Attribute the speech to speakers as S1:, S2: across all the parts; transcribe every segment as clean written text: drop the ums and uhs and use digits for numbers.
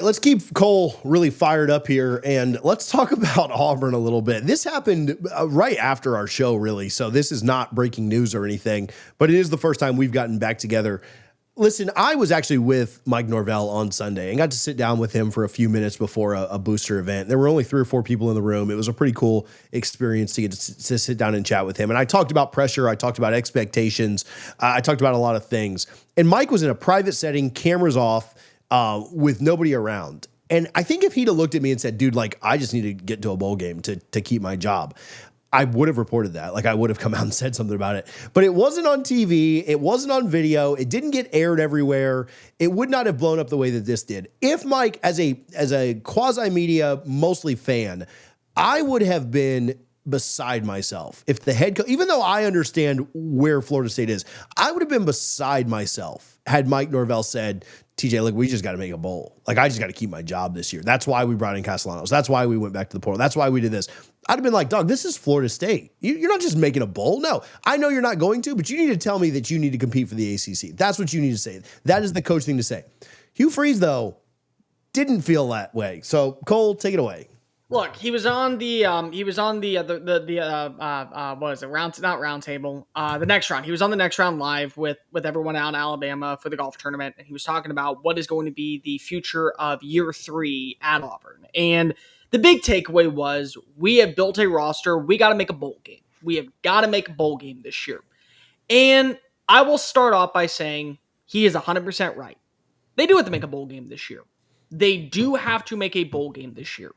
S1: Let's keep Cole really fired up here, and let's talk about Auburn a little bit. This happened right after our show, really, so this is not breaking news or anything, but it is the first time we've gotten back together. Listen, I was actually with Mike Norvell on Sunday and got to sit down with him for a few minutes before a booster event. There were only 3 or 4 people in the room. It was a pretty cool experience to get to sit down and chat with him. And I talked about pressure. I talked about expectations. I talked about a lot of things. And Mike was in a private setting, cameras off, with nobody around. And I think if he'd have looked at me and said, dude, like, I just need to get to a bowl game to keep my job, I would have reported that. Like, I would have come out and said something about it. But it wasn't on TV. It wasn't on video. It didn't get aired everywhere. It would not have blown up the way that this did. If Mike, as a quasi-media, mostly fan, I would have been beside myself. If the head coach, even though I understand where Florida State is, I would have been beside myself had Mike Norvell said, TJ, look, we just got to make a bowl. Like, I just got to keep my job this year. That's why we brought in Castellanos. That's why we went back to the portal. That's why we did this. I'd have been like, dog, this is Florida State. You're not just making a bowl. No, I know you're not going to, but you need to tell me that you need to compete for the ACC. That's what you need to say. That is the coach thing to say. Hugh Freeze, though, didn't feel that way. So, Cole, take it away.
S2: Look, he was on the what is it? Not round table. The next round. He was on the next round live with everyone out in Alabama for the golf tournament, and he was talking about what is going to be the future of year 3 at Auburn. And the big takeaway was, we have built a roster. We got to make a bowl game. We have got to make a bowl game this year. And I will start off by saying he is 100% right. They do have to make a bowl game this year. They do have to make a bowl game this year.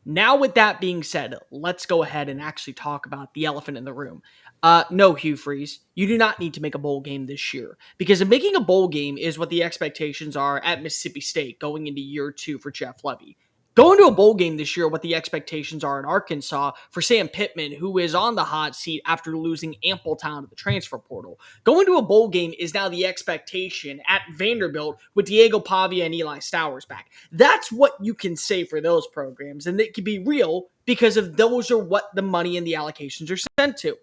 S2: Now, with that being said, let's go ahead and actually talk about the elephant in the room. No, Hugh Freeze, you do not need to make a bowl game this year, because making a bowl game is what the expectations are at Mississippi State going into year 2 for Jeff Lebby. Going to a bowl game this year, what the expectations are in Arkansas for Sam Pittman, who is on the hot seat after losing ample time to the transfer portal. Going to a bowl game is now the expectation at Vanderbilt with Diego Pavia and Eli Stowers back. That's what you can say for those programs, and it can be real because of those are what the money and the allocations are sent to.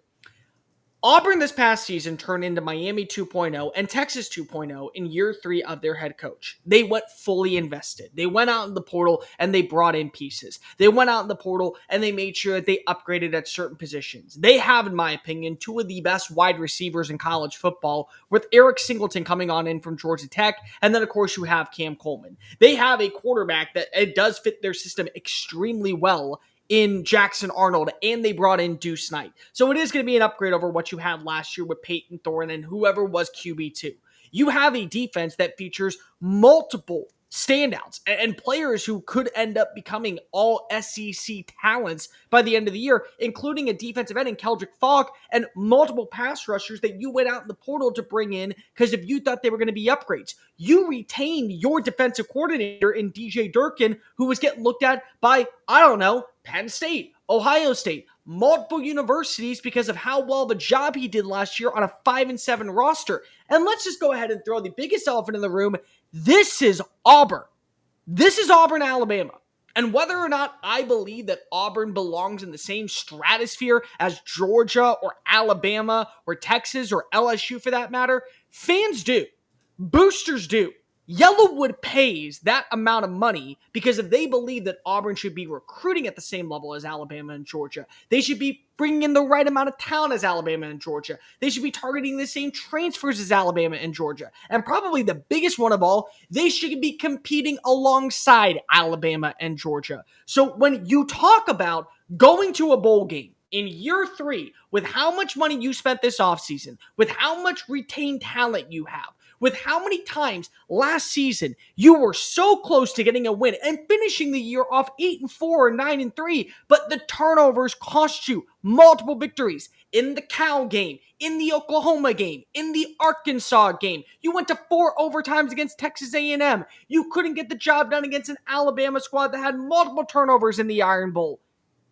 S2: Auburn this past season turned into Miami 2.0 and Texas 2.0 in year 3 of their head coach. They went fully invested. They went out in the portal and they brought in pieces. They went out in the portal and they made sure that they upgraded at certain positions. They have, in my opinion, 2 of the best wide receivers in college football, with Eric Singleton coming on in from Georgia Tech, and then, of course, you have Cam Coleman. They have a quarterback that it does fit their system extremely well in Jackson Arnold, and they brought in Deuce Knight. So it is going to be an upgrade over what you had last year with Peyton Thorne and whoever was QB2. You have a defense that features multiple standouts and players who could end up becoming all SEC talents by the end of the year, including a defensive end in Keldrick Falk and multiple pass rushers that you went out in the portal to bring in because if you thought they were going to be upgrades. You retained your defensive coordinator in DJ Durkin, who was getting looked at by, I don't know, Penn State, Ohio State, multiple universities because of how well the job he did last year on a 5-7 roster. And let's just go ahead and throw the biggest elephant in the room. This is Auburn. This is Auburn, Alabama. And whether or not I believe that Auburn belongs in the same stratosphere as Georgia or Alabama or Texas or LSU for that matter, fans do. Boosters do. Yellowwood pays that amount of money because if they believe that Auburn should be recruiting at the same level as Alabama and Georgia, they should be bringing in the right amount of talent as Alabama and Georgia. They should be targeting the same transfers as Alabama and Georgia. And probably the biggest one of all, they should be competing alongside Alabama and Georgia. So when you talk about going to a bowl game in year 3 with how much money you spent this offseason, with how much retained talent you have, with how many times last season you were so close to getting a win and finishing the year off 8-4 or 9-3, but the turnovers cost you multiple victories in the Cal game, in the Oklahoma game, in the Arkansas game. You went to 4 overtimes against Texas A&M. You couldn't get the job done against an Alabama squad that had multiple turnovers in the Iron Bowl.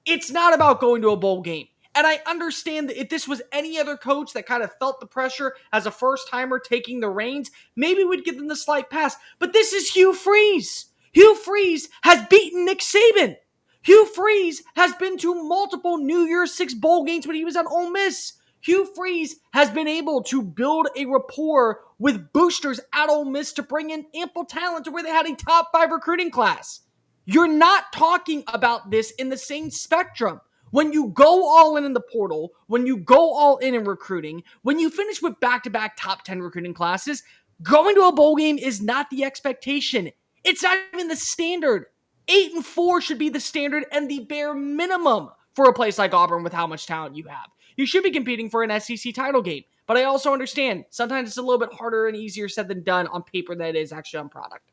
S2: It's not about going to a bowl game. And I understand that if this was any other coach that kind of felt the pressure as a first-timer taking the reins, maybe we'd give them the slight pass. But this is Hugh Freeze. Hugh Freeze has beaten Nick Saban. Hugh Freeze has been to multiple New Year's Six bowl games when he was at Ole Miss. Hugh Freeze has been able to build a rapport with boosters at Ole Miss to bring in ample talent to where they had a top 5 recruiting class. You're not talking about this in the same spectrum. When you go all in the portal, when you go all in recruiting, when you finish with back-to-back top 10 recruiting classes, going to a bowl game is not the expectation. It's not even the standard. 8-4 should be the standard and the bare minimum for a place like Auburn with how much talent you have. You should be competing for an SEC title game. But I also understand sometimes it's a little bit harder and easier said than done on paper than it is actually on product.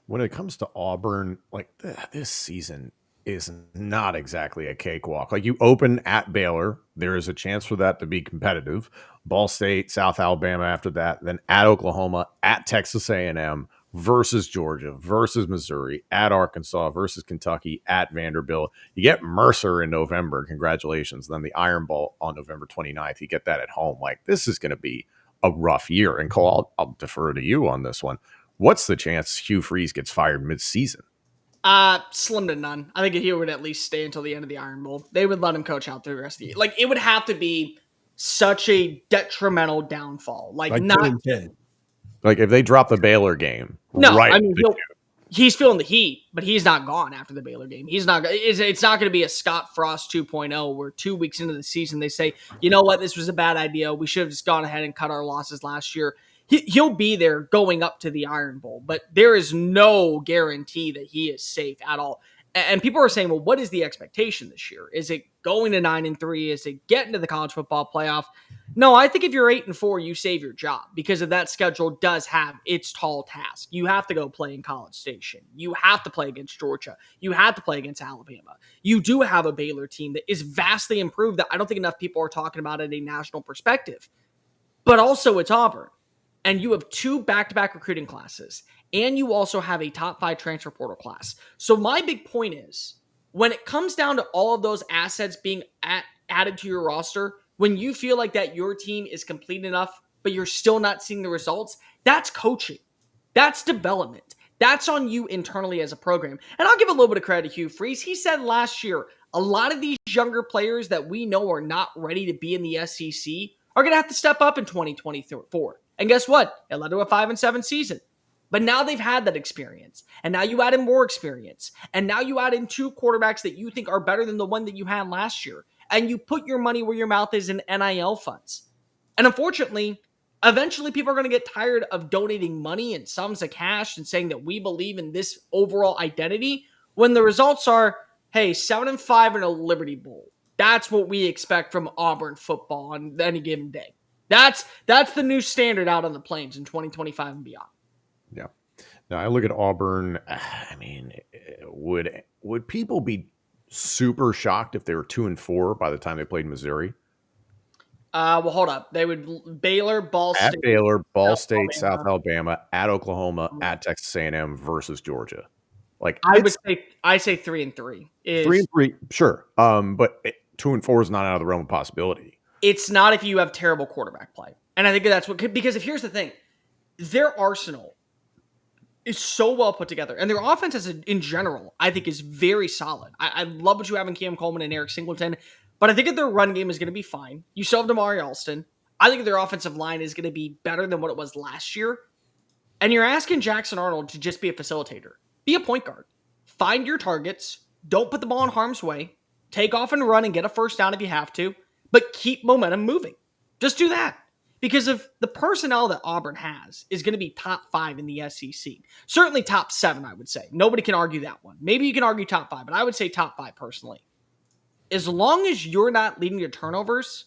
S3: When it comes to Auburn, like this season is not exactly a cakewalk. Like you open at Baylor, there is a chance for that to be competitive. Ball State, South Alabama after that, then at Oklahoma, at Texas A&M, versus Georgia, versus Missouri, at Arkansas, versus Kentucky, at Vanderbilt. You get Mercer in November. Congratulations. Then the Iron Bowl on November 29th. You get that at home. Like this is going to be a rough year. And Cole, I'll defer to you on this one. What's the chance Hugh Freeze gets fired mid-season?
S2: Slim to none. I think he would at least stay until the end of the Iron Bowl. They would let him coach out through the rest of the year. Like, it would have to be such a detrimental downfall. Like not
S1: 10.
S3: Like if they drop the Baylor game,
S2: no,
S3: right?
S2: I mean he's feeling the heat, but he's not gone after the Baylor game. He's not. It's not going to be a Scott Frost 2.0 where 2 weeks into the season they say, you know what, this was a bad idea. We should have just gone ahead and cut our losses last year. He'll be there going up to the Iron Bowl, but there is no guarantee that he is safe at all. And people are saying, well, what is the expectation this year? Is it going to 9-3? Is it getting to the college football playoff? No, I think if you're 8-4, you save your job because of that schedule does have its tall task. You have to go play in College Station. You have to play against Georgia. You have to play against Alabama. You do have a Baylor team that is vastly improved that I don't think enough people are talking about at a national perspective. But also it's Auburn. And you have 2 back-to-back recruiting classes, and you also have a top 5 transfer portal class. So my big point is, when it comes down to all of those assets being added to your roster, when you feel like that your team is complete enough, but you're still not seeing the results, that's coaching. That's development. That's on you internally as a program. And I'll give a little bit of credit to Hugh Freeze. He said last year, a lot of these younger players that we know are not ready to be in the SEC are going to have to step up in 2024. And guess what? It led to a 5-7 season. But now they've had that experience. And now you add in more experience. And now you add in 2 quarterbacks that you think are better than the one that you had last year. And you put your money where your mouth is in NIL funds. And unfortunately, eventually people are going to get tired of donating money and sums of cash and saying that we believe in this overall identity when the results are, hey, 7-5 in a Liberty Bowl. That's what we expect from Auburn football on any given day. That's the new standard out on the plains in 2025 and beyond.
S3: Yeah. Now I look at Auburn. I mean, would people be super shocked if they were 2-4 by the time they played Missouri?
S2: Well, hold up. They would Baylor, Ball State,
S3: at Baylor, Ball State, South Alabama, at Oklahoma, at Texas A&M versus Georgia. Like
S2: I say 3-3.
S3: 3-3, sure. But 2-4 is not out of the realm of possibility.
S2: It's not if you have terrible quarterback play. And I think that's what, because if here's the thing, their arsenal is so well put together. And their offense in general, I think is very solid. I love what you have in Cam Coleman and Eric Singleton, but I think that their run game is going to be fine. You still have Damari Alston. I think their offensive line is going to be better than what it was last year. And you're asking Jackson Arnold to just be a facilitator. Be a point guard. Find your targets. Don't put the ball in harm's way. Take off and run and get a first down if you have to. But keep momentum moving. Just do that. Because of the personnel that Auburn has is going to be top 5 in the SEC. Certainly top 7, I would say. Nobody can argue that one. Maybe you can argue top 5, but I would say top 5 personally. As long as you're not leading to turnovers,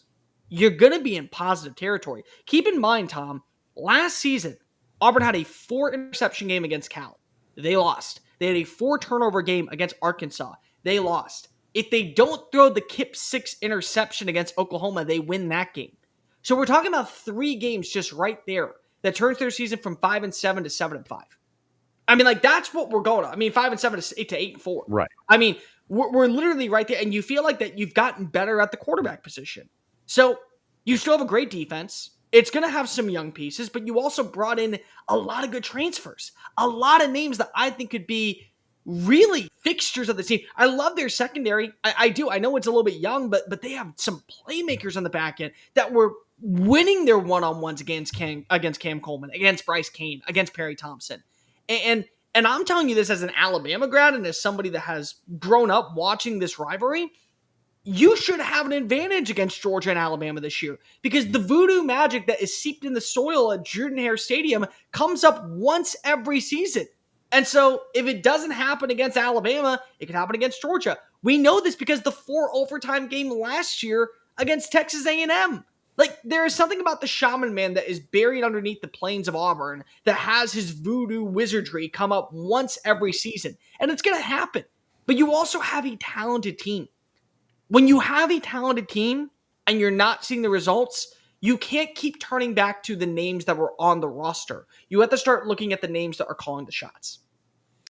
S2: you're going to be in positive territory. Keep in mind, Tom, last season, Auburn had a 4-interception game against Cal. They lost. They had a 4-turnover game against Arkansas. They lost. If they don't throw the Kip 6 interception against Oklahoma, they win that game. So we're talking about 3 games just right there that turns their season from 5-7 to 7-5. I mean, like, that's what we're going on. I mean, 5-7 to 8-4.
S3: Right.
S2: I mean, we're literally right there, and you feel like that you've gotten better at the quarterback position. So you still have a great defense. It's going to have some young pieces, but you also brought in a lot of good transfers. A lot of names that I think could be really fixtures of the team. I love their secondary. I do. I know it's a little bit young, but they have some playmakers on the back end that were winning their one-on-ones against Cam Coleman, against Bryce Kane, against Perry Thompson. And I'm telling you this as an Alabama grad and as somebody that has grown up watching this rivalry. You should have an advantage against Georgia and Alabama this year because the voodoo magic that is seeped in the soil at Jordan-Hare Stadium comes up once every season. And so if it doesn't happen against Alabama, it can happen against Georgia. We know this because the 4 overtime game last year against Texas A&M. Like, there is something about the shaman man that is buried underneath the plains of Auburn that has his voodoo wizardry come up once every season. And it's going to happen. But you also have a talented team. When you have a talented team and you're not seeing the results, you can't keep turning back to the names that were on the roster. You have to start looking at the names that are calling the shots.